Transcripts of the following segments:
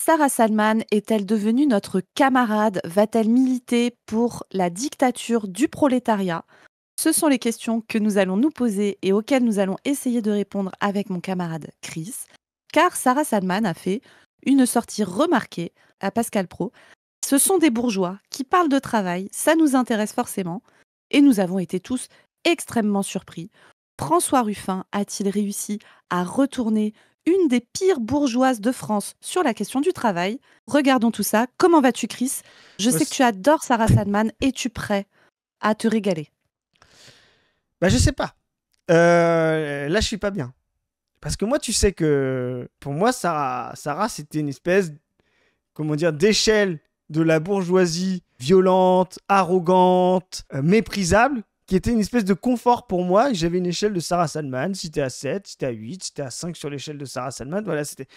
Sarah Salman est-elle devenue notre camarade? Va-t-elle militer pour la dictature du prolétariat? Ce sont les questions que nous allons nous poser et auxquelles nous allons essayer de répondre avec mon camarade Chris, car Sarah Salman a fait une sortie remarquée à Pascal Praud. Ce sont des bourgeois qui parlent de travail, ça nous intéresse forcément, et nous avons été tous extrêmement surpris. François Ruffin a-t-il réussi à retourner une des pires bourgeoises de France sur la question du travail? Regardons tout ça. Comment vas-tu, Chris? Je sais que tu adores Sarah Salman. Es-tu prêt à te régaler? Bah, je sais pas. Là, je suis pas bien. Parce que moi, tu sais que pour moi, Sarah c'était une espèce, comment dire, d'échelle de la bourgeoisie violente, arrogante, méprisable, qui était une espèce de confort pour moi. J'avais une échelle de Sarah Salman. Si t'es à 7, si t'es à 8, si t'es à 5 sur l'échelle de Sarah Salman, voilà, c'était.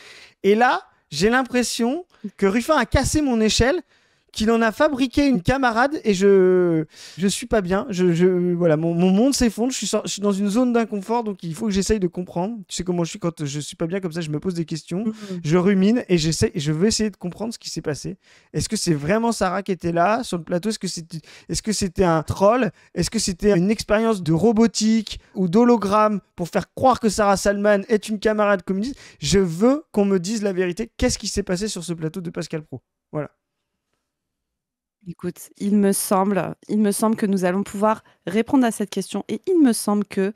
Et là, j'ai l'impression que Ruffin a cassé mon échelle, qu'il en a fabriqué une camarade et je suis pas bien. Voilà, mon monde s'effondre. Je suis dans une zone d'inconfort, donc il faut que j'essaye de comprendre. Tu sais comment je suis quand je suis pas bien comme ça, je me pose des questions, je rumine et je veux essayer de comprendre ce qui s'est passé. Est-ce que c'est vraiment Sarah qui était là sur le plateau? Est-ce que c'était un troll? Est-ce que c'était une expérience de robotique ou d'hologramme pour faire croire que Sarah Salman est une camarade communiste? Je veux qu'on me dise la vérité. Qu'est-ce qui s'est passé sur ce plateau de Pascal Praud? Voilà. Écoute, il me semble que nous allons pouvoir répondre à cette question et il me semble que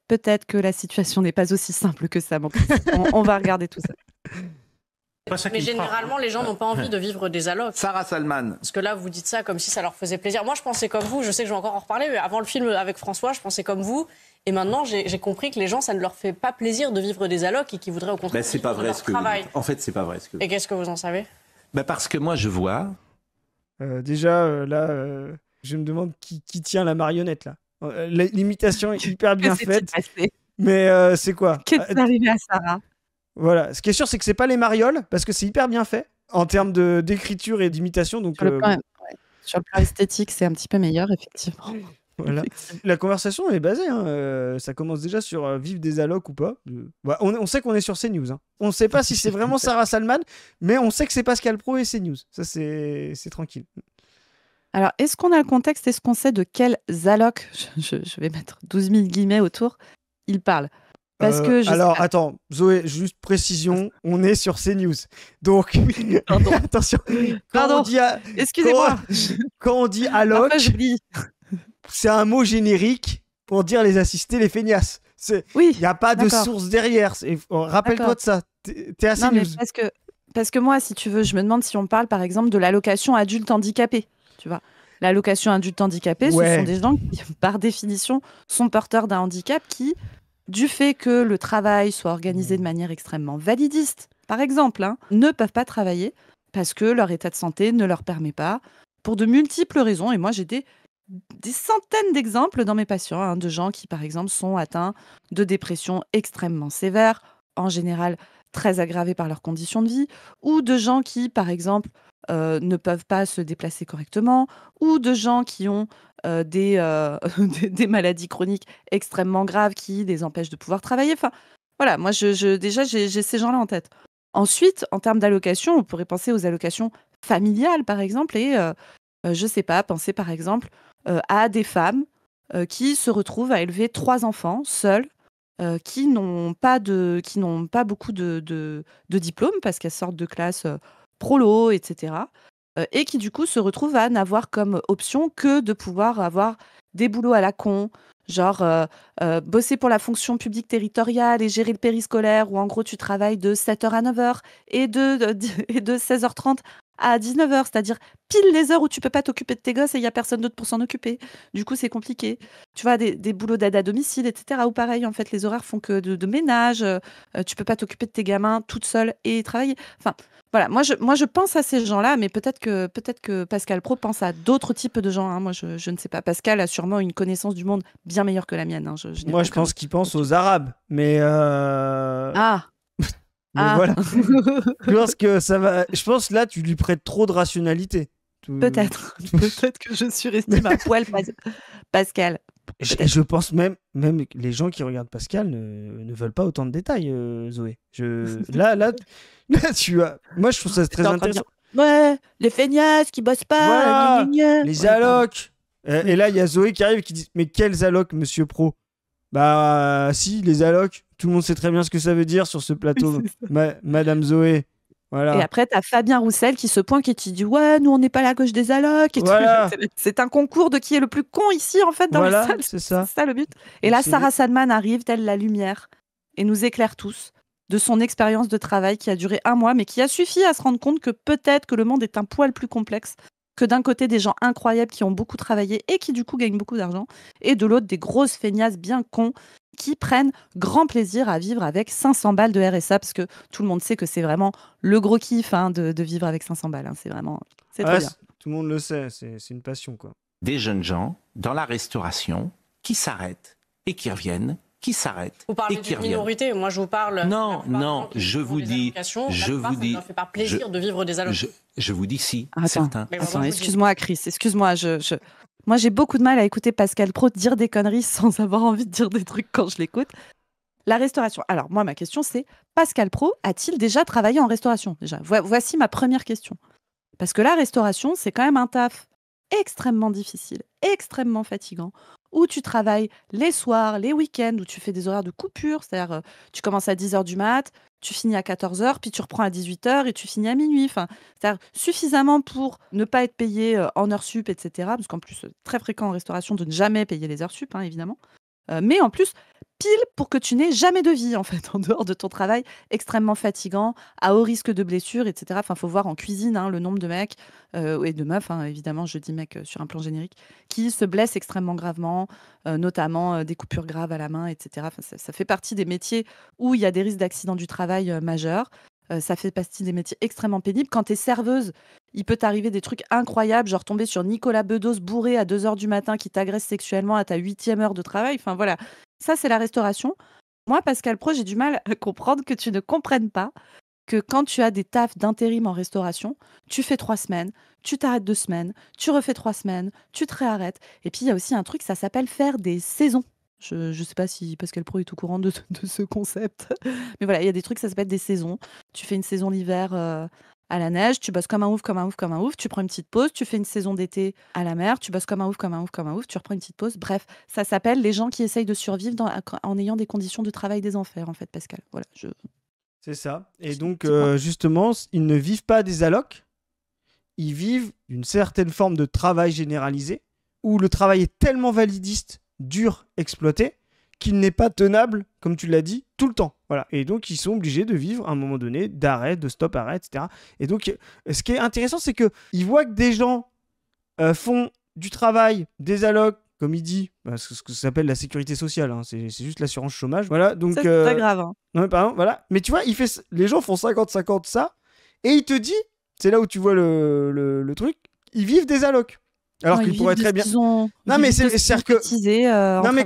peut-être que la situation n'est pas aussi simple que ça. Bon, on va regarder tout ça. Mais généralement, les gens n'ont pas envie de vivre des allocs. Sarah Salman. Parce que là, vous dites ça comme si ça leur faisait plaisir. Moi, je pensais comme vous. Je sais que je vais encore en reparler, mais avant le film avec François, je pensais comme vous. Et maintenant, j'ai compris que les gens, ça ne leur fait pas plaisir de vivre des allocs et qu'ils voudraient au contraire c'est pas vrai ce que vous dites. En fait, c'est pas vrai ce que vous dites. Et qu'est-ce que vous en savez? Parce que moi, je vois... Déjà, je me demande qui tient la marionnette, là. L'imitation est hyper bien faite. Mais c'est quoi? Qu'est-ce qui est arrivé à Sarah? Voilà. Ce qui est sûr, c'est que c'est pas les marioles, parce que c'est hyper bien fait en termes d'écriture et d'imitation. Donc, sur le plan esthétique, c'est un petit peu meilleur, effectivement. Voilà. La conversation est basée. Ça commence déjà sur vivre des allocs ou pas. On sait qu'on est sur CNews. On ne sait pas si c'est vraiment Sarah Salman, mais on sait que c'est Pascal Praud et CNews. Ça, c'est tranquille. Alors, est-ce qu'on a le contexte? Est-ce qu'on sait de quels allocs, je vais mettre 12 000 guillemets autour, il parle? Parce que alors, attends, Zoé, juste précision, on est sur CNews. Donc, attention. Pardon, excusez-moi. Quand on dit alloc, c'est un mot générique pour dire les assistés, les feignasses. Oui, il n'y a pas de source derrière. Rappelle-toi de ça. T'es à CNews. Non, mais parce que moi, si tu veux, je me demande si on parle, par exemple, de l'allocation adulte handicapé. Tu vois, l'allocation adulte handicapé, ce sont des gens qui, par définition, sont porteurs d'un handicap qui, du fait que le travail soit organisé de manière extrêmement validiste, par exemple, ne peuvent pas travailler parce que leur état de santé ne leur permet pas, pour de multiples raisons. Et moi, j'ai des centaines d'exemples dans mes patients, de gens qui, par exemple, sont atteints de dépression extrêmement sévère, en général très aggravée par leurs conditions de vie, ou de gens qui, par exemple, ne peuvent pas se déplacer correctement, ou de gens qui ont des maladies chroniques extrêmement graves qui les empêchent de pouvoir travailler. Enfin, voilà, moi, déjà, j'ai ces gens-là en tête. Ensuite, en termes d'allocations, on pourrait penser aux allocations familiales, par exemple, et je sais pas, penser, par exemple, à des femmes qui se retrouvent à élever 3 enfants seules, qui n'ont pas beaucoup de diplômes parce qu'elles sortent de classes prolo, etc. Et qui du coup se retrouvent à n'avoir comme option que de pouvoir avoir des boulots à la con, genre bosser pour la fonction publique territoriale et gérer le périscolaire, où en gros tu travailles de 7h à 9h et de 16h30 à 19h, c'est-à-dire pile les heures où tu peux pas t'occuper de tes gosses et il y a personne d'autre pour s'en occuper. Du coup, c'est compliqué. Tu vois, des boulots d'aide à domicile, etc. Ou pareil, en fait, les horaires font que de ménage. Tu peux pas t'occuper de tes gamins toute seule et travailler. Enfin, voilà. Moi, je pense à ces gens-là, mais peut-être que Pascal Praud pense à d'autres types de gens. Moi, je ne sais pas. Pascal a sûrement une connaissance du monde bien meilleure que la mienne. Moi, je pense qu'il pense aux Arabes, mais. Mais voilà. Je pense que ça va. Je pense là, tu lui prêtes trop de rationalité. Peut-être que je surestime à poil Pascal. Je pense même que les gens qui regardent Pascal ne veulent pas autant de détails, Zoé. Là, tu as... Moi, je trouve ça très intéressant. Ouais, les feignasses qui bossent pas, voilà, gna. Les allocs. Et là, il y a Zoé qui arrive et qui dit « Mais quels allocs, monsieur Pro ?» Bah, si, les allocs. Tout le monde sait très bien ce que ça veut dire sur ce plateau. Madame Zoé. Voilà. Et après, t'as Fabien Roussel qui se pointe et qui dit « Ouais, nous, on n'est pas la gauche des allocs. » Voilà. C'est un concours de qui est le plus con ici, en fait, dans la salle. C'est ça. C'est ça le but. Et là, Sarah Salman arrive, telle la lumière, et nous éclaire tous de son expérience de travail qui a duré 1 mois, mais qui a suffi à se rendre compte que peut-être que le monde est un poil plus complexe, que d'un côté, des gens incroyables qui ont beaucoup travaillé et qui, du coup, gagnent beaucoup d'argent, et de l'autre, des grosses feignasses bien cons qui prennent grand plaisir à vivre avec 500 balles de RSA, parce que tout le monde sait que c'est vraiment le gros kiff de vivre avec 500 balles. Hein. C'est vraiment... C'est trop bien. Tout le monde le sait, c'est une passion, quoi. Des jeunes gens dans la restauration qui s'arrêtent et qui reviennent, qui s'arrêtent vous parlez et qui d'une reviennent. minorité, moi je vous parle... Non, je vous dis... Ça ne fait pas plaisir de vivre des allocations. Je vous dis si, certains. Attends, excuse-moi Chris, excuse-moi, moi j'ai beaucoup de mal à écouter Pascal Praud dire des conneries sans avoir envie de dire des trucs quand je l'écoute. La restauration. Alors moi ma question c'est, Pascal Praud a-t-il déjà travaillé en restauration déjà? Voici ma première question. Parce que la restauration c'est quand même un taf extrêmement difficile, extrêmement fatigant, où tu travailles les soirs, les week-ends, où tu fais des horaires de coupure, c'est-à-dire tu commences à 10h du mat, tu finis à 14h, puis tu reprends à 18h et tu finis à minuit. Enfin, c'est-à-dire suffisamment pour ne pas être payé en heures sup, etc. Parce qu'en plus, c'est très fréquent en restauration de ne jamais payer les heures sup, hein, évidemment. Mais en plus, pile pour que tu n'aies jamais de vie, en fait, en dehors de ton travail extrêmement fatigant, à haut risque de blessures, etc. Enfin, il faut voir en cuisine le nombre de mecs et de meufs, évidemment, je dis mecs sur un plan générique, qui se blessent extrêmement gravement, notamment des coupures graves à la main, etc. Enfin, ça fait partie des métiers où il y a des risques d'accident du travail majeurs. Ça fait partie des métiers extrêmement pénibles. Quand tu es serveuse, il peut t'arriver des trucs incroyables, genre tomber sur Nicolas Bedos bourré à 2h du matin qui t'agresse sexuellement à ta 8e heure de travail. Enfin voilà, ça c'est la restauration. Moi, Pascal Praud, j'ai du mal à comprendre que tu ne comprennes pas que quand tu as des tafs d'intérim en restauration, tu fais 3 semaines, tu t'arrêtes 2 semaines, tu refais 3 semaines, tu te réarrêtes. Et puis il y a aussi un truc, ça s'appelle faire des saisons. Je ne sais pas si Pascal Praud est au courant de ce concept. Mais voilà, il y a des trucs, ça s'appelle des saisons. Tu fais une saison l'hiver à la neige, tu bosses comme un ouf, tu prends une petite pause, tu fais une saison d'été à la mer, tu bosses comme un ouf, tu reprends une petite pause. Bref, ça s'appelle les gens qui essayent de survivre en ayant des conditions de travail des enfers, en fait, Pascal. Voilà, C'est ça. Et donc, justement, ils ne vivent pas des allocs, ils vivent une certaine forme de travail généralisé, où le travail est tellement validiste, dur, exploité, qu'il n'est pas tenable, comme tu l'as dit, tout le temps. Voilà. Et donc, ils sont obligés de vivre à un moment donné d'arrêt, de stop-arrêt, etc. Et donc, ce qui est intéressant, c'est qu'ils voient que des gens font du travail, des allocs, comme il dit, ce que ça s'appelle la sécurité sociale, hein, c'est juste l'assurance chômage. Voilà, donc, ça, c'est pas grave. Hein. Non, pardon, voilà. Mais tu vois, les gens font 50-50 ça, et il te dit, c'est là où tu vois le truc, ils vivent des allocs. Alors qu'ils pourraient très bien. Non, mais c'est-à-dire que. Non, mais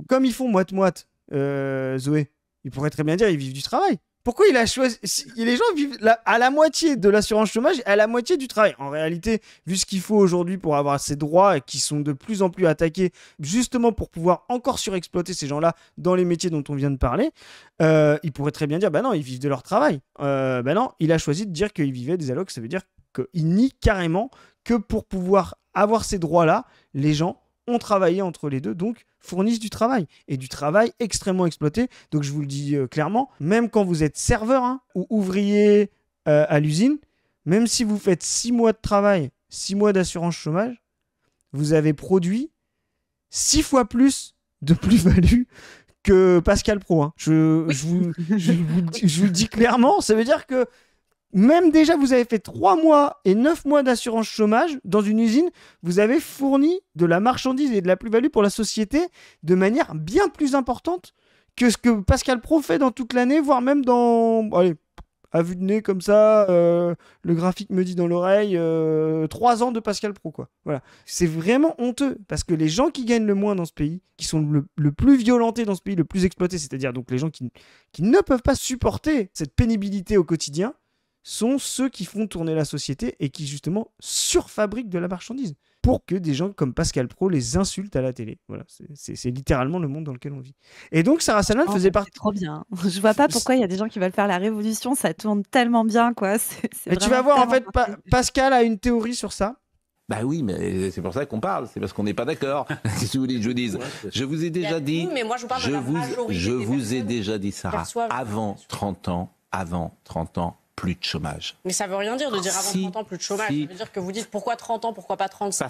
comme ils font moite-moite, Zoé, ils pourraient très bien dire ils vivent du travail. Pourquoi il a choisi. Les gens vivent à la moitié de l'assurance chômage et à la moitié du travail. En réalité, vu ce qu'il faut aujourd'hui pour avoir ces droits et qui sont de plus en plus attaqués, justement pour pouvoir encore surexploiter ces gens-là dans les métiers dont on vient de parler, ils pourraient très bien dire bah non, ils vivent de leur travail. Bah non, il a choisi de dire qu'ils vivaient des allocs. Ça veut dire qu'il nie carrément que pour pouvoir avoir ces droits-là, les gens ont travaillé entre les deux, donc fournissent du travail. Et du travail extrêmement exploité. Donc je vous le dis clairement, même quand vous êtes serveur ou ouvrier à l'usine, même si vous faites 6 mois de travail, 6 mois d'assurance chômage, vous avez produit 6 fois plus de plus-value que Pascal Praud. Hein. Je vous le dis clairement, ça veut dire que même déjà, vous avez fait 3 mois et 9 mois d'assurance chômage dans une usine, vous avez fourni de la marchandise et de la plus-value pour la société de manière bien plus importante que ce que Pascal Praud fait dans toute l'année, voire même dans... Allez, à vue de nez comme ça, le graphique me dit dans l'oreille, 3 ans de Pascal Praud, quoi. Voilà. C'est vraiment honteux, parce que les gens qui gagnent le moins dans ce pays, qui sont le plus violentés dans ce pays, le plus exploités, c'est-à-dire donc les gens qui ne peuvent pas supporter cette pénibilité au quotidien, sont ceux qui font tourner la société et qui, justement, surfabriquent de la marchandise. pour que des gens comme Pascal Praud les insultent à la télé. Voilà, c'est littéralement le monde dans lequel on vit. Et donc Sarah Salman faisait partie... C'est trop bien. Je vois pas pourquoi il y a des gens qui veulent faire la révolution, ça tourne tellement bien, quoi. Mais tu vas voir, en fait, Pascal a une théorie sur ça. Bah oui, mais c'est pour ça qu'on parle, c'est parce qu'on n'est pas d'accord. Qu'est-ce que vous voulez que je vous dise ? Je vous ai déjà dit, mais moi, je vous parle de la majorité je des vous ai personnes déjà dit, Sarah, perçoivent- avant 30 ans, plus de chômage. Mais ça veut rien dire de dire avant Si, 30 ans plus de chômage. si. Ça veut dire que vous dites pourquoi 30 ans, pourquoi pas 35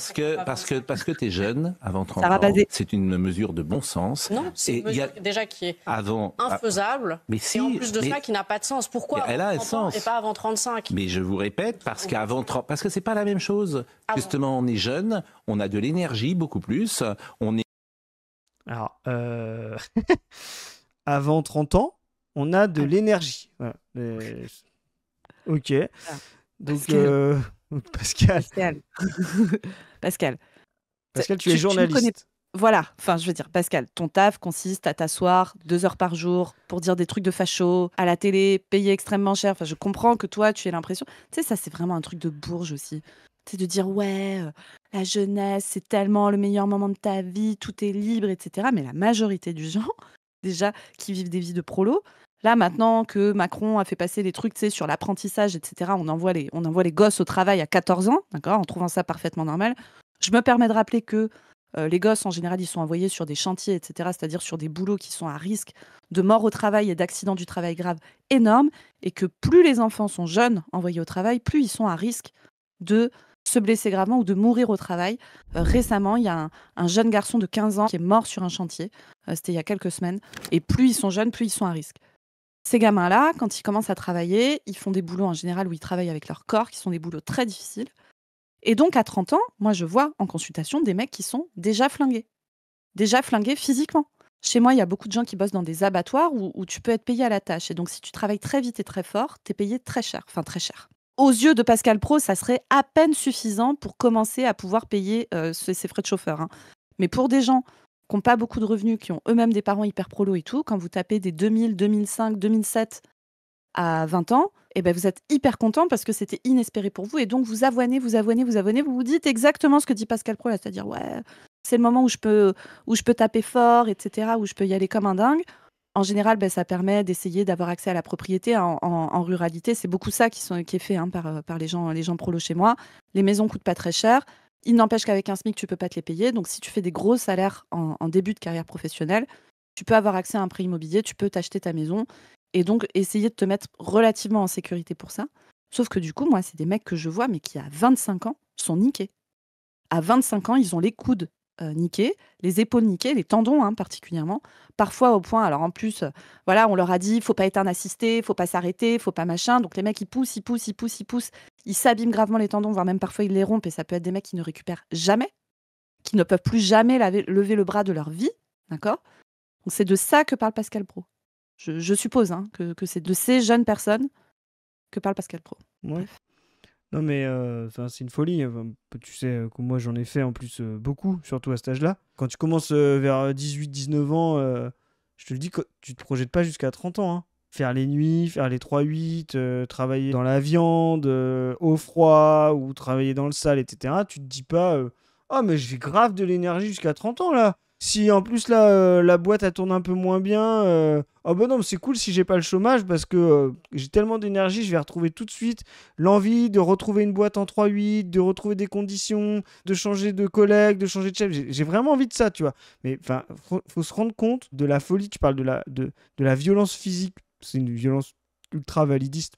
Parce que t'es jeune, avant 30 Sarah ans, Bazet. c'est une mesure de bon sens. Non, c'est Et une mesure déjà qui est infaisable. Mais et si, en plus de mais- ça, qui n'a pas de sens. Pourquoi Elle a avant un 30 ans sens. et pas avant 35 ? Mais je vous répète, parce que c'est pas la même chose. Justement, on est jeune, on a de l'énergie beaucoup plus, on est... Alors, avant 30 ans, on a de l'énergie. Voilà. Ok. Donc, Pascal. Pascal, tu es journaliste. Voilà, enfin, je veux dire, Pascal, ton taf consiste à t'asseoir 2 heures par jour pour dire des trucs de facho à la télé, payé extrêmement cher. Enfin, je comprends que toi, tu aies l'impression. Tu sais, ça, c'est vraiment un truc de bourge aussi. C'est de dire, ouais, la jeunesse, c'est tellement le meilleur moment de ta vie, tout est libre, etc. Mais la majorité du gens, déjà, qui vivent des vies de prolo, là, maintenant que Macron a fait passer des trucs, tu sais, sur l'apprentissage, etc., on envoie les gosses au travail à 14 ans, d'accord, en trouvant ça parfaitement normal. Je me permets de rappeler que les gosses, en général, ils sont envoyés sur des chantiers, etc., c'est-à-dire sur des boulots qui sont à risque de mort au travail et d'accident du travail grave énorme, et que plus les enfants sont jeunes envoyés au travail, plus ils sont à risque de se blesser gravement ou de mourir au travail. Récemment, il y a un jeune garçon de 15 ans qui est mort sur un chantier. C'était il y a quelques semaines. Et plus ils sont jeunes, plus ils sont à risque. Ces gamins-là, quand ils commencent à travailler, ils font des boulots en général où ils travaillent avec leur corps, qui sont des boulots très difficiles. Et donc, à 30 ans, moi, je vois en consultation des mecs qui sont déjà flingués physiquement. Chez moi, il y a beaucoup de gens qui bossent dans des abattoirs où tu peux être payé à la tâche. Et donc, si tu travailles très vite et très fort, tu es payé très cher. Enfin, très cher. Aux yeux de Pascal Praud, ça serait à peine suffisant pour commencer à pouvoir payer ses frais de chauffeur. Hein. Mais pour des gens qui n'ont pas beaucoup de revenus, qui ont eux-mêmes des parents hyper prolos et tout, quand vous tapez des 2000, 2005, 2007 à 20 ans, eh ben vous êtes hyper content parce que c'était inespéré pour vous. Et donc, vous avoinez, vous vous dites exactement ce que dit Pascal Praud, là, c'est-à-dire, ouais, c'est le moment où je peux taper fort, etc., où je peux y aller comme un dingue. En général, ça permet d'essayer d'avoir accès à la propriété en ruralité. C'est beaucoup ça qui est fait par les gens prolos chez moi. Les maisons coûtent pas très cher. Il n'empêche qu'avec un SMIC, tu peux pas te les payer. Donc, si tu fais des gros salaires en début de carrière professionnelle, tu peux avoir accès à un prêt immobilier, tu peux t'acheter ta maison et donc essayer de te mettre relativement en sécurité pour ça. Sauf que du coup, moi, c'est des mecs que je vois, mais qui à 25 ans sont niqués. À 25 ans, ils ont les coudes niqués, les épaules niquées, les tendons particulièrement. Parfois au point, alors en plus, voilà, on leur a dit, faut pas être un assisté, faut pas s'arrêter, faut pas machin. Donc les mecs, ils poussent, ils s'abîment gravement les tendons, voire même parfois ils les rompent. Et ça peut être des mecs qui ne récupèrent jamais, qui ne peuvent plus jamais lever le bras de leur vie, d'accord ? Donc c'est de ça que parle Pascal Praud. Je suppose que c'est de ces jeunes personnes que parle Pascal Praud. Ouais. Non mais c'est une folie. Tu sais que moi j'en ai fait en plus beaucoup, surtout à cet âge-là. Quand tu commences vers 18-19 ans, je te le dis, tu te projettes pas jusqu'à 30 ans. Hein. Faire les nuits, faire les 3-8, travailler dans la viande, au froid, ou travailler dans le sale, etc. Tu te dis pas oh mais je vais grave de l'énergie jusqu'à 30 ans là. Si en plus là la boîte elle tourne un peu moins bien, oh bah non, mais c'est cool si j'ai pas le chômage parce que j'ai tellement d'énergie, je vais retrouver tout de suite l'envie de retrouver une boîte en 3-8, de retrouver des conditions, de changer de collègue, de changer de chef. J'ai vraiment envie de ça, tu vois. Mais enfin, faut se rendre compte de la folie. Tu parles de la violence physique, c'est une violence ultra validiste.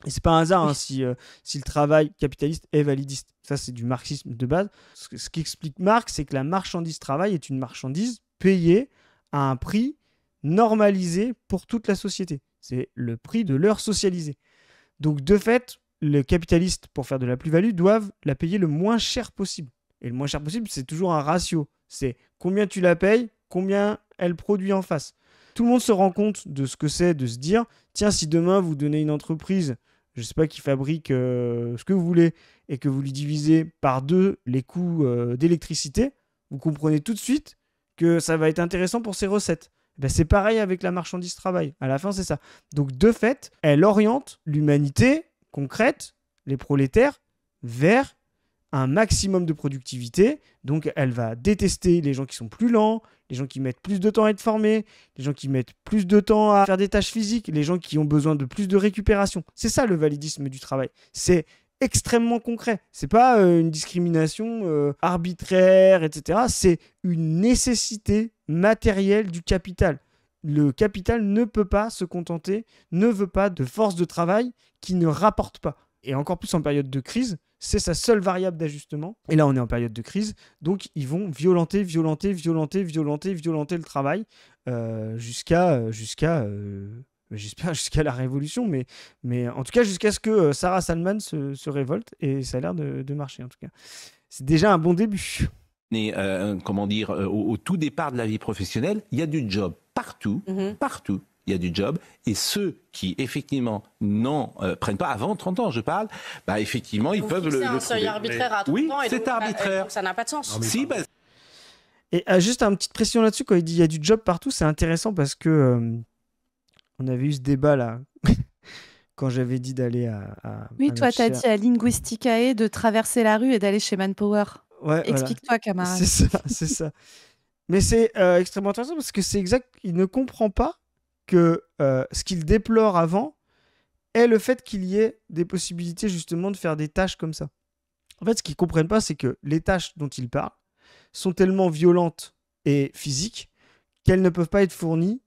Et c'est pas un hasard si le travail capitaliste est validiste. Ça, c'est du marxisme de base. Ce qu'explique Marx, c'est que la marchandise travail est une marchandise payée à un prix normalisé pour toute la société. C'est le prix de l'heure socialisée. Donc, de fait, les capitalistes, pour faire de la plus-value, doivent la payer le moins cher possible. Et le moins cher possible, c'est toujours un ratio. C'est combien tu la payes, combien elle produit en face. Tout le monde se rend compte de ce que c'est de se dire, tiens, si demain vous donnez une entreprise, je ne sais pas, qui fabrique ce que vous voulez, et que vous lui divisez par 2 les coûts d'électricité, vous comprenez tout de suite que ça va être intéressant pour ses recettes. Ben, c'est pareil avec la marchandise travail. À la fin, c'est ça. Donc, de fait, elle oriente l'humanité concrète, les prolétaires, vers un maximum de productivité. Donc, elle va détester les gens qui sont plus lents, les gens qui mettent plus de temps à être formés, les gens qui mettent plus de temps à faire des tâches physiques, les gens qui ont besoin de plus de récupération. C'est ça le validisme du travail. C'est extrêmement concret. C'est pas une discrimination arbitraire, etc. C'est une nécessité matérielle du capital. Le capital ne peut pas se contenter, ne veut pas de force de travail qui ne rapporte pas. Et encore plus en période de crise, c'est sa seule variable d'ajustement. Et là, on est en période de crise, donc ils vont violenter le travail jusqu'à j'espère jusqu'à la révolution, mais en tout cas jusqu'à ce que Sarah Salman se révolte, et ça a l'air de marcher en tout cas. C'est déjà un bon début. Et, comment dire, au tout départ de la vie professionnelle, il y a du job partout, partout. Il y a du job, et ceux qui effectivement n'en prennent pas, avant 30 ans je parle, bah effectivement ils peuvent le un seuil arbitraire à 30 oui, ans, et c'est donc, arbitraire. donc ça n'a pas de sens. Si, bah... Et juste une petite pression là-dessus, quand il dit il y a du job partout, c'est intéressant parce que on avait eu ce débat là quand j'avais dit d'aller à Oui, toi t'as dit à Linguisticae de traverser la rue et d'aller chez Manpower. Ouais, explique-toi, camarade. C'est ça. Mais c'est extrêmement intéressant parce que c'est exact, il ne comprend pas que ce qu'il déplore avant est le fait qu'il y ait des possibilités justement de faire des tâches comme ça. En fait, ce qu'ils ne comprennent pas, c'est que les tâches dont il parle sont tellement violentes et physiques qu'elles ne peuvent pas être fournies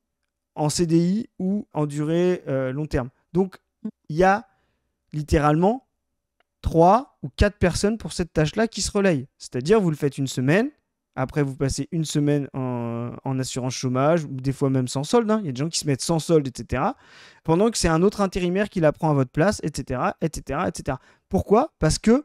en CDI ou en durée long terme. Donc, il y a littéralement 3 ou 4 personnes pour cette tâche-là qui se relayent. C'est-à-dire, vous le faites une semaine, après vous passez une semaine en assurance chômage, ou des fois même sans solde. Il y a des gens qui se mettent sans solde, etc. Pendant que c'est un autre intérimaire qui la prend à votre place, etc., etc., etc. Pourquoi ? Parce que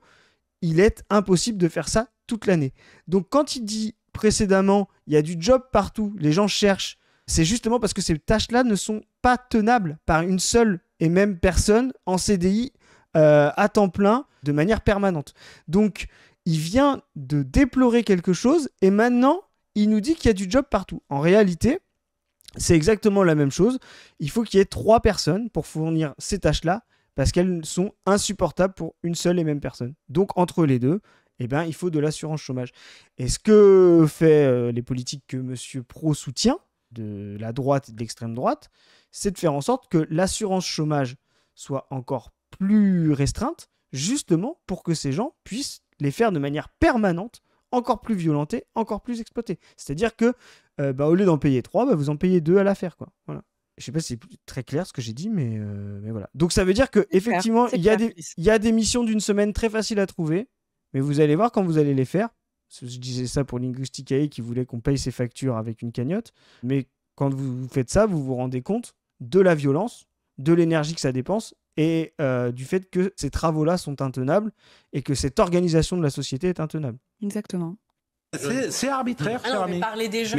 il est impossible de faire ça toute l'année. Donc quand il dit précédemment, il y a du job partout, les gens cherchent, c'est justement parce que ces tâches-là ne sont pas tenables par une seule et même personne en CDI à temps plein de manière permanente. Donc il vient de déplorer quelque chose et maintenant il nous dit qu'il y a du job partout. En réalité, c'est exactement la même chose. Il faut qu'il y ait 3 personnes pour fournir ces tâches-là parce qu'elles sont insupportables pour une seule et même personne. Donc entre les deux, eh ben, il faut de l'assurance chômage. Et ce que fait les politiques que M. Pro soutient, de la droite et de l'extrême droite, c'est de faire en sorte que l'assurance chômage soit encore plus restreinte, justement pour que ces gens puissent les faire de manière permanente, encore plus violentée, encore plus exploitée. C'est-à-dire que, au lieu d'en payer 3, vous en payez 2 à l'affaire, quoi. Voilà. Je sais pas si c'est très clair ce que j'ai dit, mais voilà. Donc ça veut dire qu'effectivement, il y a des missions d'une semaine très faciles à trouver, mais vous allez voir quand vous allez les faire. Je disais ça pour Linguisticae qui voulait qu'on paye ses factures avec une cagnotte, mais quand vous faites ça, vous vous rendez compte de la violence, de l'énergie que ça dépense, et du fait que ces travaux-là sont intenables et que cette organisation de la société est intenable. Exactement. C'est arbitraire, mais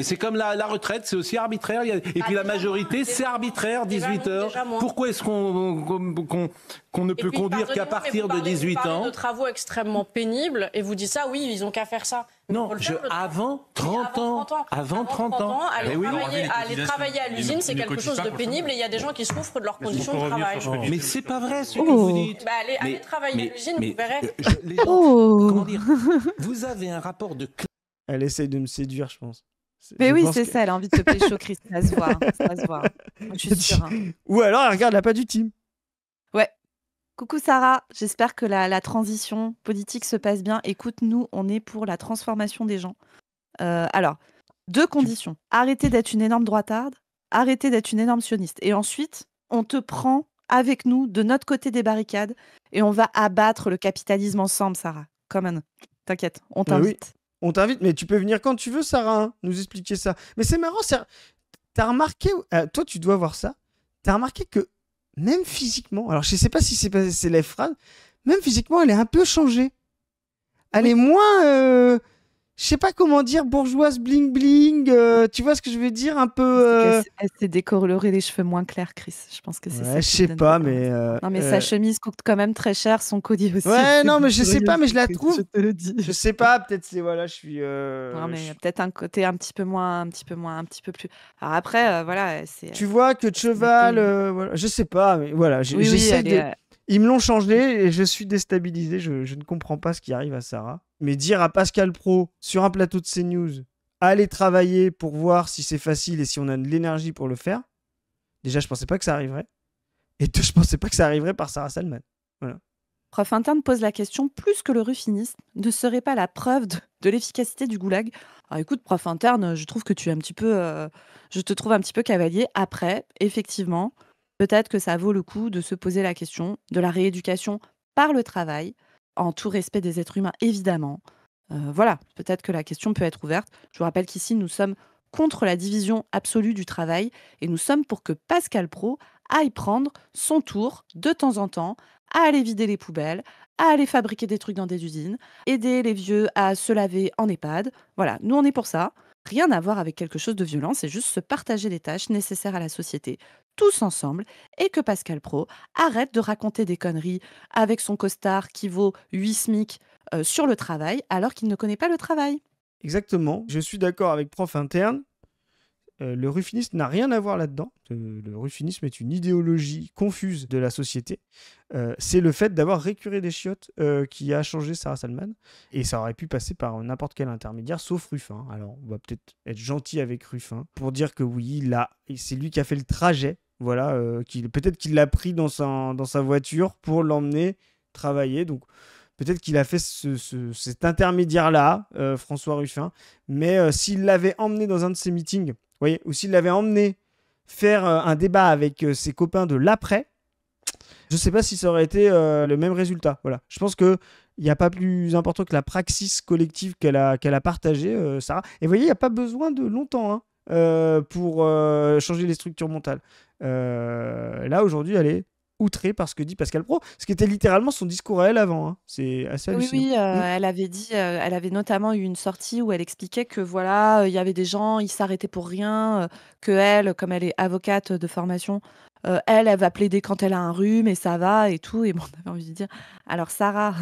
c'est comme la retraite, c'est aussi arbitraire. Et puis la majorité, c'est arbitraire, 18 heures. Pourquoi est-ce qu'on ne peut conduire qu'à partir de 18 ans ? Vous parlez de travaux extrêmement pénibles et vous dites ça, oui, ils n'ont qu'à faire ça. Non, avant 30 ans. Avant 30 ans. Aller travailler à l'usine, c'est quelque chose de pénible et il y a des gens qui souffrent de leurs conditions de travail. Mais c'est pas vrai ce que vous dites. Allez travailler à l'usine, vous verrez. Les gens, comment dire, vous avez un rapport de... Elle essaye de me séduire, je pense. Mais oui, c'est ça, elle a envie de te pécho, Chris. Ça se voit. Ça se voit. Je suis sûre. Ou alors, elle regarde la pas du team. Ouais. Coucou Sarah, j'espère que la transition politique se passe bien. Écoute, nous, on est pour la transformation des gens. Alors, 2 conditions. Arrêter d'être une énorme droitarde, arrêter d'être une énorme sioniste. Et ensuite, on te prend avec nous, de notre côté des barricades, et on va abattre le capitalisme ensemble, Sarah. Come on. T'inquiète, on t'invite. Oui. On t'invite, mais tu peux venir quand tu veux, Sarah, nous expliquer ça. Mais c'est marrant, t'as remarqué, toi tu dois voir ça, t'as remarqué que même physiquement, alors je sais pas si c'est la phrase, même physiquement elle est un peu changée. Elle est moins, je sais pas comment dire, bourgeoise bling bling, tu vois ce que je veux dire, un peu... Elle s'est décolorée les cheveux moins clairs, Chris. Je pense que c'est ça. Je sais pas, mais... Non, mais sa chemise coûte quand même très cher, son collier aussi. Ouais, non, mais je sais pas, mais je la trouve... Je te le dis. Je sais pas, peut-être c'est... Voilà, je suis... Non, mais peut-être un côté un petit peu plus... Alors après, voilà, c'est... Tu vois que de cheval, voilà, je sais pas, mais voilà, j'essaie de... Ils me l'ont changé et je suis déstabilisé. Je ne comprends pas ce qui arrive à Sarah. Mais dire à Pascal Praud, sur un plateau de CNews, aller travailler pour voir si c'est facile et si on a de l'énergie pour le faire, déjà, je pensais pas que ça arriverait. Et deux, je pensais pas que ça arriverait par Sarah Salman. Voilà. Prof interne pose la question, plus que le ruffinisme ne serait pas la preuve de l'efficacité du goulag? Alors écoute, prof interne, je trouve que tu es un petit peu, je te trouve un petit peu cavalier. Après, effectivement, peut-être que ça vaut le coup de se poser la question de la rééducation par le travail, en tout respect des êtres humains, évidemment. Voilà, peut-être que la question peut être ouverte. Je vous rappelle qu'ici, nous sommes contre la division absolue du travail et nous sommes pour que Pascal Praud aille prendre son tour de temps en temps à aller vider les poubelles, à aller fabriquer des trucs dans des usines, aider les vieux à se laver en EHPAD. Voilà, nous on est pour ça. Rien à voir avec quelque chose de violent, c'est juste se partager les tâches nécessaires à la société, tous ensemble, et que Pascal Praud arrête de raconter des conneries avec son costard qui vaut 8 SMIC sur le travail, alors qu'il ne connaît pas le travail. Exactement. Je suis d'accord avec prof interne. Le ruffinisme n'a rien à voir là-dedans. Le ruffinisme est une idéologie confuse de la société. C'est le fait d'avoir récuré des chiottes qui a changé Sarah Salman. Et ça aurait pu passer par n'importe quel intermédiaire, sauf Ruffin. Alors, on va peut-être être gentil avec Ruffin pour dire que oui, c'est lui qui a fait le trajet. Voilà, peut-être qu'il l'a pris dans sa voiture pour l'emmener travailler. Donc, peut-être qu'il a fait cet intermédiaire-là, François Ruffin. Mais s'il l'avait emmené dans un de ses meetings, voyez, ou s'il l'avait emmené faire un débat avec ses copains de l'après, je ne sais pas si ça aurait été le même résultat. Voilà. Je pense qu'il n'y a pas plus important que la praxis collective qu'elle a partagée, Sarah. Et vous voyez, il n'y a pas besoin de longtemps pour changer les structures mentales. Là, aujourd'hui, elle est outrée par ce que dit Pascal Praud, ce qui était littéralement son discours à elle avant. Hein. C'est assez hallucinant. Oui, elle avait dit, elle avait notamment eu une sortie où elle expliquait que voilà, il y avait des gens, ils s'arrêtaient pour rien, que elle, comme elle est avocate de formation, elle va plaider quand elle a un rhume et ça va et tout. Et bon, on avait envie de dire, alors Sarah,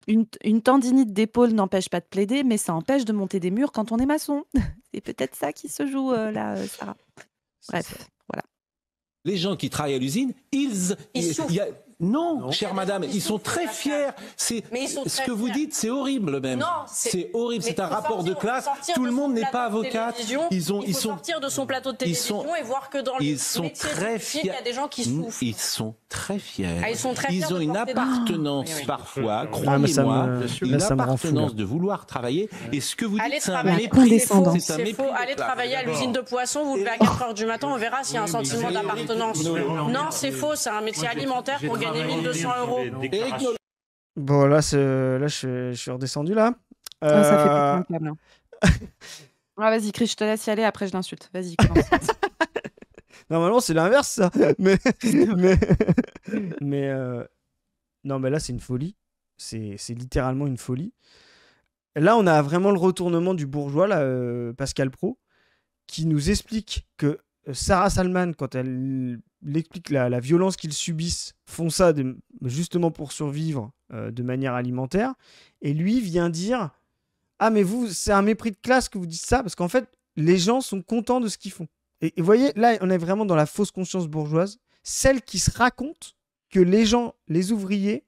une tendinite d'épaule n'empêche pas de plaider, mais ça empêche de monter des murs quand on est maçon. C'est peut-être ça qui se joue là, Sarah. Bref, voilà. Les gens qui travaillent à l'usine, non, chère madame, ils sont très fiers. Ce que vous dites, c'est horrible même. Non, c'est horrible. C'est un rapport de classe. Tout le monde n'est pas avocat. Il faut sortir de son plateau de télévision et voir que dans les métiers il y a des gens qui souffrent. Ils sont très fiers. Ils ont une appartenance parfois, croyez-moi, une appartenance de vouloir travailler. Et ce que vous dites, c'est un mépris. C'est faux. Allez travailler à l'usine de poissons, vous levez à 4h du matin, on verra s'il y a un sentiment d'appartenance. Non, c'est faux. C'est un métier alimentaire pour gagner 1 200 €. Bon, là, je suis redescendu là. Ça fait plus de câble. Vas-y, Chris, je te laisse y aller, après je l'insulte. Vas-y, commence. Normalement, c'est l'inverse, ça. Mais non, mais là, c'est une folie. C'est littéralement une folie. Là, on a vraiment le retournement du bourgeois, là, Pascal Praud, qui nous explique que Sarah Salman, quand elle explique la violence qu'ils subissent, font ça justement pour survivre de manière alimentaire. Et lui vient dire « Ah, mais vous, c'est un mépris de classe que vous dites ça, parce qu'en fait, les gens sont contents de ce qu'ils font. » Et vous voyez, là, on est vraiment dans la fausse conscience bourgeoise, celle qui se raconte que les gens, les ouvriers,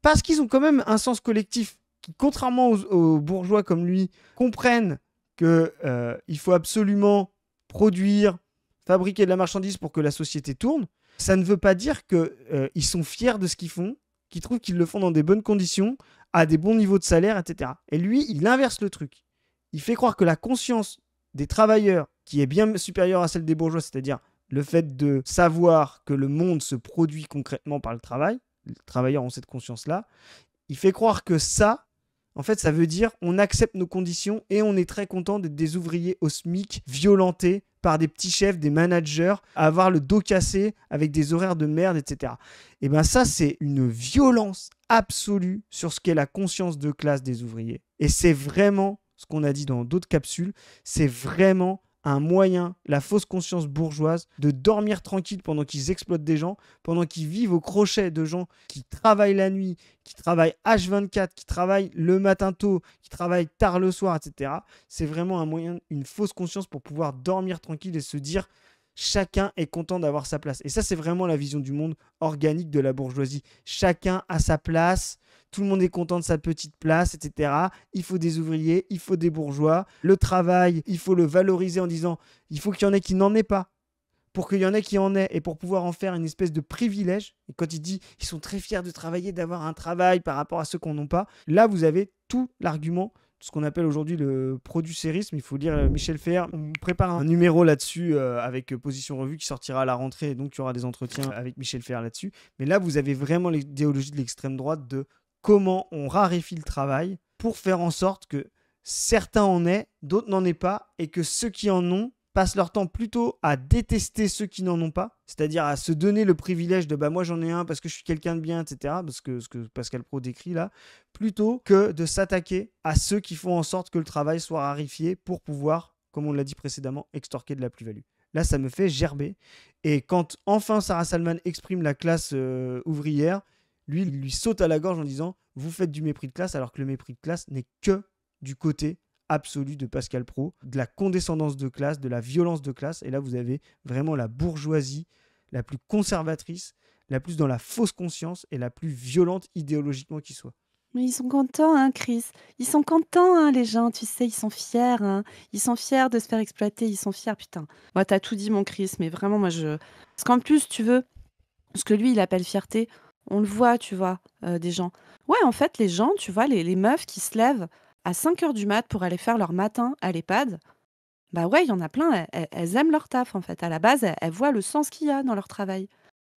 parce qu'ils ont quand même un sens collectif, qui, contrairement aux bourgeois comme lui, comprennent qu'il faut absolument produire, fabriquer de la marchandise pour que la société tourne, ça ne veut pas dire qu'ils sont fiers de ce qu'ils font, qu'ils trouvent qu'ils le font dans des bonnes conditions, à des bons niveaux de salaire, etc. Et lui, il inverse le truc. Il fait croire que la conscience des travailleurs, qui est bien supérieure à celle des bourgeois, c'est-à-dire le fait de savoir que le monde se produit concrètement par le travail, les travailleurs ont cette conscience-là, il fait croire que ça, en fait, ça veut dire on accepte nos conditions et on est très content d'être des ouvriers au SMIC, violentés par des petits chefs, des managers, à avoir le dos cassé avec des horaires de merde, etc. Et bien ça, c'est une violence absolue sur ce qu'est la conscience de classe des ouvriers. Et c'est vraiment ce qu'on a dit dans d'autres capsules, c'est vraiment un moyen, la fausse conscience bourgeoise, de dormir tranquille pendant qu'ils exploitent des gens, pendant qu'ils vivent au crochet de gens qui travaillent la nuit, qui travaillent H24, qui travaillent le matin tôt, qui travaillent tard le soir, etc. C'est vraiment un moyen, une fausse conscience pour pouvoir dormir tranquille et se dire chacun est content d'avoir sa place. Et ça, c'est vraiment la vision du monde organique de la bourgeoisie. Chacun a sa place, tout le monde est content de sa petite place, etc. Il faut des ouvriers, il faut des bourgeois. Le travail, il faut le valoriser en disant, il faut qu'il y en ait qui n'en aient pas, pour qu'il y en ait qui en aient, et pour pouvoir en faire une espèce de privilège. Et quand il dit, ils sont très fiers de travailler, d'avoir un travail par rapport à ceux qu'on n'a pas, là, vous avez tout l'argument, ce qu'on appelle aujourd'hui le producérisme. Il faut lire Michel Fer. On prépare un numéro là-dessus avec Position Revue qui sortira à la rentrée. Et donc, il y aura des entretiens avec Michel Fer là-dessus. Mais là, vous avez vraiment l'idéologie de l'extrême droite de comment on raréfie le travail pour faire en sorte que certains en aient, d'autres n'en aient pas, et que ceux qui en ont passent leur temps plutôt à détester ceux qui n'en ont pas, c'est-à-dire à se donner le privilège de moi j'en ai un parce que je suis quelqu'un de bien, etc. Parce que ce que Pascal Praud décrit là, plutôt que de s'attaquer à ceux qui font en sorte que le travail soit raréfié pour pouvoir, comme on l'a dit précédemment, extorquer de la plus-value. Là, ça me fait gerber. Et quand enfin Sarah Salman exprime la classe ouvrière, lui, il lui saute à la gorge en disant « Vous faites du mépris de classe », alors que le mépris de classe n'est que du côté absolu de Pascal Praud, de la condescendance de classe, de la violence de classe. Et là, vous avez vraiment la bourgeoisie la plus conservatrice, la plus dans la fausse conscience et la plus violente idéologiquement qui soit. Mais ils sont contents, hein, Chris. Ils sont contents, hein, les gens, tu sais, ils sont fiers. Hein. Ils sont fiers de se faire exploiter, ils sont fiers, putain. Moi, t'as tout dit, mon Chris, mais vraiment, moi, je... Parce qu'en plus, tu veux, ce que lui, il appelle fierté, on le voit, tu vois, des gens. Ouais, en fait, les gens, tu vois, les meufs qui se lèvent à 5h du mat pour aller faire leur matin à l'EHPAD, bah ouais, il y en a plein, elles aiment leur taf, en fait. À la base, elles voient le sens qu'il y a dans leur travail.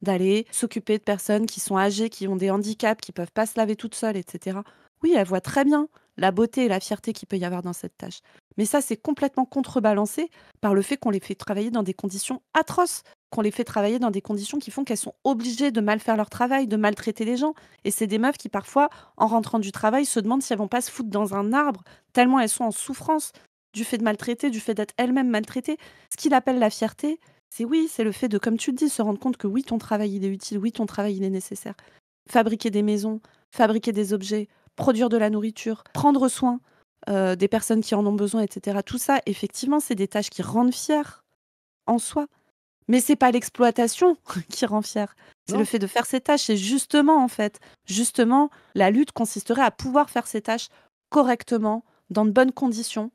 D'aller s'occuper de personnes qui sont âgées, qui ont des handicaps, qui peuvent pas se laver toutes seules, etc. Oui, elles voient très bien la beauté et la fierté qu'il peut y avoir dans cette tâche. Mais ça, c'est complètement contrebalancé par le fait qu'on les fait travailler dans des conditions atroces, qu'on les fait travailler dans des conditions qui font qu'elles sont obligées de mal faire leur travail, de maltraiter les gens. Et c'est des meufs qui, parfois, en rentrant du travail, se demandent si elles vont pas se foutre dans un arbre, tellement elles sont en souffrance du fait de maltraiter, du fait d'être elles-mêmes maltraitées. Ce qu'il appelle la fierté, c'est le fait de, comme tu le dis, se rendre compte que oui, ton travail, il est utile, oui, ton travail, il est nécessaire. Fabriquer des maisons, fabriquer des objets, produire de la nourriture, prendre soin des personnes qui en ont besoin, etc. Tout ça, effectivement, c'est des tâches qui rendent fiers en soi. Mais c'est pas l'exploitation qui rend fier. C'est le fait de faire ces tâches. C'est justement, la lutte consisterait à pouvoir faire ces tâches correctement, dans de bonnes conditions.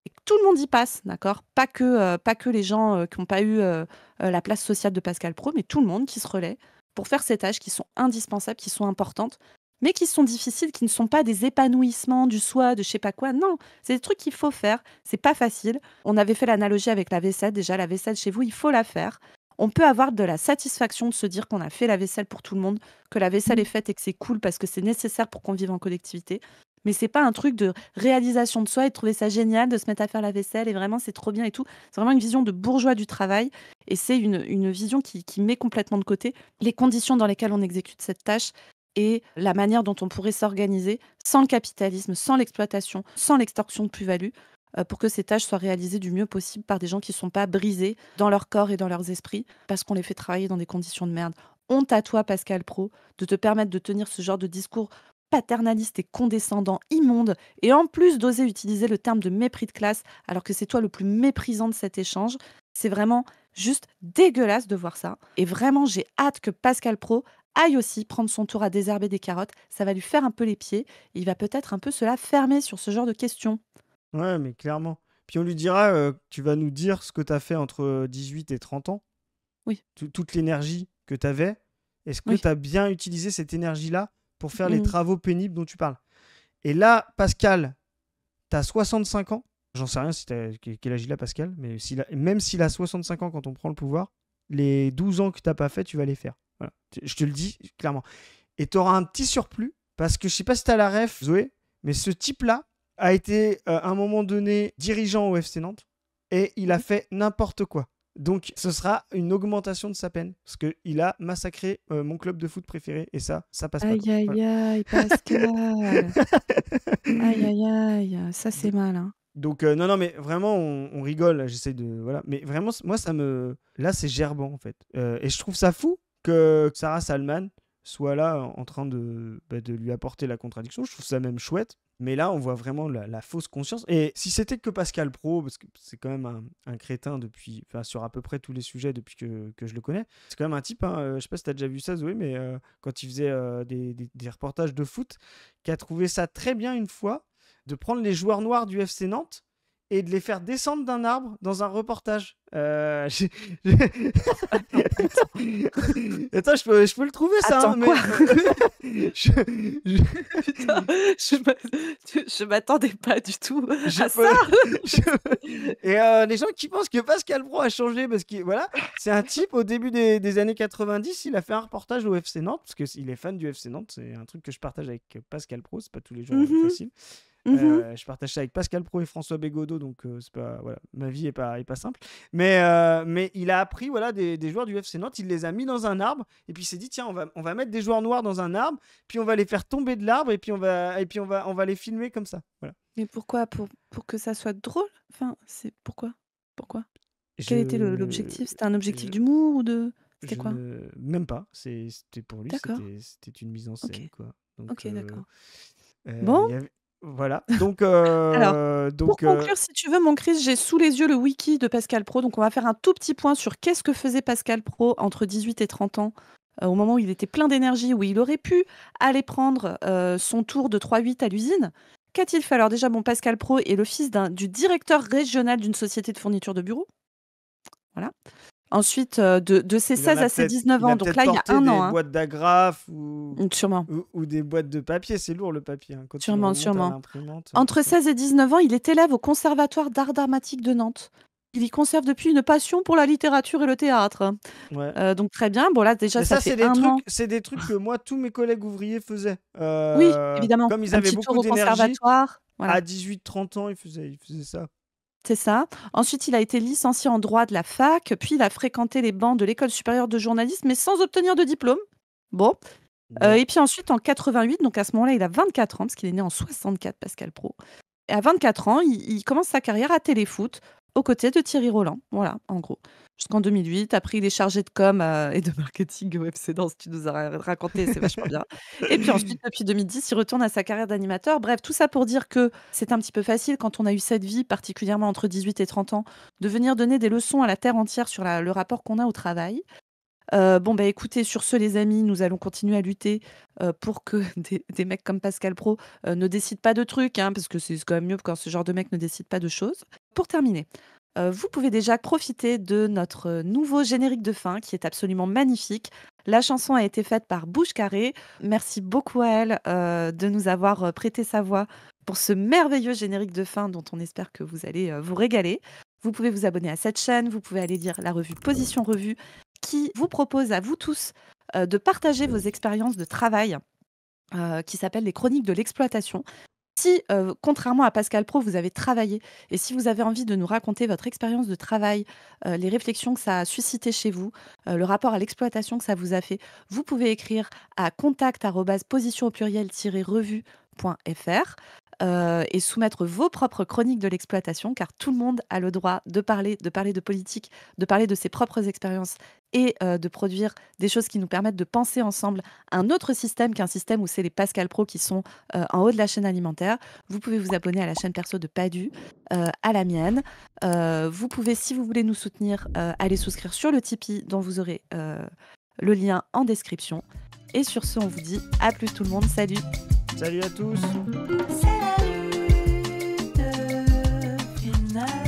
Et que tout le monde y passe, d'accord ? Pas que les gens qui n'ont pas eu la place sociale de Pascal Praud, mais tout le monde qui se relaie pour faire ces tâches qui sont indispensables, qui sont importantes, mais qui sont difficiles, qui ne sont pas des épanouissements du soi, de je sais pas quoi. Non, c'est des trucs qu'il faut faire. C'est pas facile. On avait fait l'analogie avec la vaisselle. Déjà, la vaisselle chez vous, il faut la faire. On peut avoir de la satisfaction de se dire qu'on a fait la vaisselle pour tout le monde, que la vaisselle est faite et que c'est cool parce que c'est nécessaire pour qu'on vive en collectivité. Mais c'est pas un truc de réalisation de soi et de trouver ça génial de se mettre à faire la vaisselle et vraiment c'est trop bien et tout. C'est vraiment une vision de bourgeois du travail et c'est une vision qui met complètement de côté les conditions dans lesquelles on exécute cette tâche et la manière dont on pourrait s'organiser sans le capitalisme, sans l'exploitation, sans l'extorsion de plus-value pour que ces tâches soient réalisées du mieux possible par des gens qui ne sont pas brisés dans leur corps et dans leurs esprits parce qu'on les fait travailler dans des conditions de merde. Honte à toi, Pascal Praud, de te permettre de tenir ce genre de discours paternaliste et condescendant, immonde, et en plus d'oser utiliser le terme de mépris de classe alors que c'est toi le plus méprisant de cet échange. C'est vraiment juste dégueulasse de voir ça. Et vraiment, j'ai hâte que Pascal Praud aille aussi prendre son tour à désherber des carottes. Ça va lui faire un peu les pieds. Et il va peut-être un peu se la fermer sur ce genre de questions. Ouais, mais clairement. Puis on lui dira, tu vas nous dire ce que tu as fait entre 18 et 30 ans. Oui. Toute l'énergie que tu avais. Est-ce que tu as bien utilisé cette énergie-là pour faire les travaux pénibles dont tu parles? Et là, Pascal, tu as 65 ans. J'en sais rien si quel âge il a, Pascal. Mais même s'il a 65 ans quand on prend le pouvoir, les 12 ans que tu n'as pas fait, tu vas les faire. Voilà. Je te le dis clairement. Et tu auras un petit surplus parce que je sais pas si tu as la ref, Zoé, mais ce type-là a été à un moment donné dirigeant au FC Nantes et il a fait n'importe quoi. Donc ce sera une augmentation de sa peine parce qu'il a massacré mon club de foot préféré et ça passe pas. Aïe, aïe, aïe, Pascal. Aïe, aïe, aïe, ça c'est mal. Hein. Donc non, mais vraiment on rigole, j'essaie de... Voilà. Mais vraiment, moi ça me... Là c'est gerbant en fait. Et je trouve ça fou que Sarah Salman soit là en train de lui apporter la contradiction. Je trouve ça même chouette. Mais là, on voit vraiment la fausse conscience. Et si c'était que Pascal Praud, parce que c'est quand même un crétin sur à peu près tous les sujets depuis que je le connais, c'est quand même un type, je sais pas si tu as déjà vu ça, Zoé, mais quand il faisait des reportages de foot, qui a trouvé ça très bien une fois, de prendre les joueurs noirs du FC Nantes et de les faire descendre d'un arbre dans un reportage. Attends, je peux le trouver, ça. Attends, quoi je... Putain, je m'attendais pas du tout à ça. Et les gens qui pensent que Pascal Praud a changé, parce que voilà, c'est un type, au début des années 90, il a fait un reportage au FC Nantes, parce qu'il est fan du FC Nantes. C'est un truc que je partage avec Pascal Praud, c'est pas tous les jours facile. Je partage ça avec Pascal Praud et François Bégodeau, donc c'est pas, voilà, ma vie est pas simple. Mais il a appris des joueurs du FC Nantes, il les a mis dans un arbre, et puis il s'est dit tiens, on va mettre des joueurs noirs dans un arbre, puis on va les faire tomber de l'arbre, et puis on va les filmer comme ça. Voilà. Mais pourquoi pour que ça soit drôle? Enfin, c'est pourquoi Quel était l'objectif? C'était un objectif d'humour ou de... C'était quoi? Même pas. C'était pour lui, D'accord. c'était une mise en scène. Ok. Quoi. Donc, Ok, d'accord. Bon. Voilà. Donc, Alors, pour conclure, si tu veux, mon Chris, j'ai sous les yeux le wiki de Pascal Praud. Donc, on va faire un tout petit point sur qu'est-ce que faisait Pascal Praud entre 18 et 30 ans, au moment où il était plein d'énergie, où il aurait pu aller prendre son tour de 3-8 à l'usine. Qu'a-t-il fait? Alors déjà, Pascal Praud est le fils du directeur régional d'une société de fourniture de bureaux. Voilà. Ensuite, de ses 16 à ses 19 ans, donc là, il y a un an. Des boîtes d'agrafes Sûrement. Ou des boîtes de papier, c'est lourd le papier. Quand sûrement. Entre 16 et 19 ans, il est élève au Conservatoire d'art dramatique de Nantes. Il y conserve depuis une passion pour la littérature et le théâtre. Ouais. Donc très bien. Bon là déjà, ça fait un an. C'est des trucs que moi, tous mes collègues ouvriers faisaient. Oui, évidemment. Comme ils avaient beaucoup d'énergie, voilà. à 18-30 ans, ils faisaient ça. C'est ça. Ensuite, il a été licencié en droit de la fac, puis il a fréquenté les bancs de l'école supérieure de journalisme, mais sans obtenir de diplôme. Bon. Et puis ensuite, en 88, donc à ce moment-là, il a 24 ans, parce qu'il est né en 64, Pascal Praud. Et à 24 ans, il commence sa carrière à Téléfoot, aux côtés de Thierry Roland. Voilà, en gros. Jusqu'en 2008. Après, il est chargé de com et de marketing au FC Nantes, tu nous as raconté, c'est vachement bien. Et puis ensuite, depuis 2010, il retourne à sa carrière d'animateur. Bref, tout ça pour dire que c'est un petit peu facile, quand on a eu cette vie, particulièrement entre 18 et 30 ans, de venir donner des leçons à la terre entière sur le rapport qu'on a au travail. Écoutez, sur ce, les amis, nous allons continuer à lutter pour que des mecs comme Pascal Praud ne décident pas de trucs, parce que c'est quand même mieux quand ce genre de mec ne décide pas de choses. Pour terminer, vous pouvez déjà profiter de notre nouveau générique de fin qui est absolument magnifique. La chanson a été faite par Bouche Carrée. Merci beaucoup à elle de nous avoir prêté sa voix pour ce merveilleux générique de fin dont on espère que vous allez vous régaler. Vous pouvez vous abonner à cette chaîne, vous pouvez aller lire la revue Position Revue qui vous propose à vous tous de partager vos expériences de travail qui s'appellent les chroniques de l'exploitation. Si, contrairement à Pascal Praud, vous avez travaillé et si vous avez envie de nous raconter votre expérience de travail, les réflexions que ça a suscité chez vous, le rapport à l'exploitation que ça vous a fait, vous pouvez écrire à contact@position-revue.fr et soumettre vos propres chroniques de l'exploitation, car tout le monde a le droit de parler de politique, de parler de ses propres expériences et de produire des choses qui nous permettent de penser ensemble un autre système qu'un système où c'est les Pascal Praud qui sont en haut de la chaîne alimentaire. Vous pouvez vous abonner à la chaîne perso de Padu, à la mienne. Vous pouvez, si vous voulez nous soutenir, aller souscrire sur le Tipeee dont vous aurez le lien en description. Et sur ce, on vous dit à plus tout le monde. Salut. Salut à tous. C'est la lutte finale.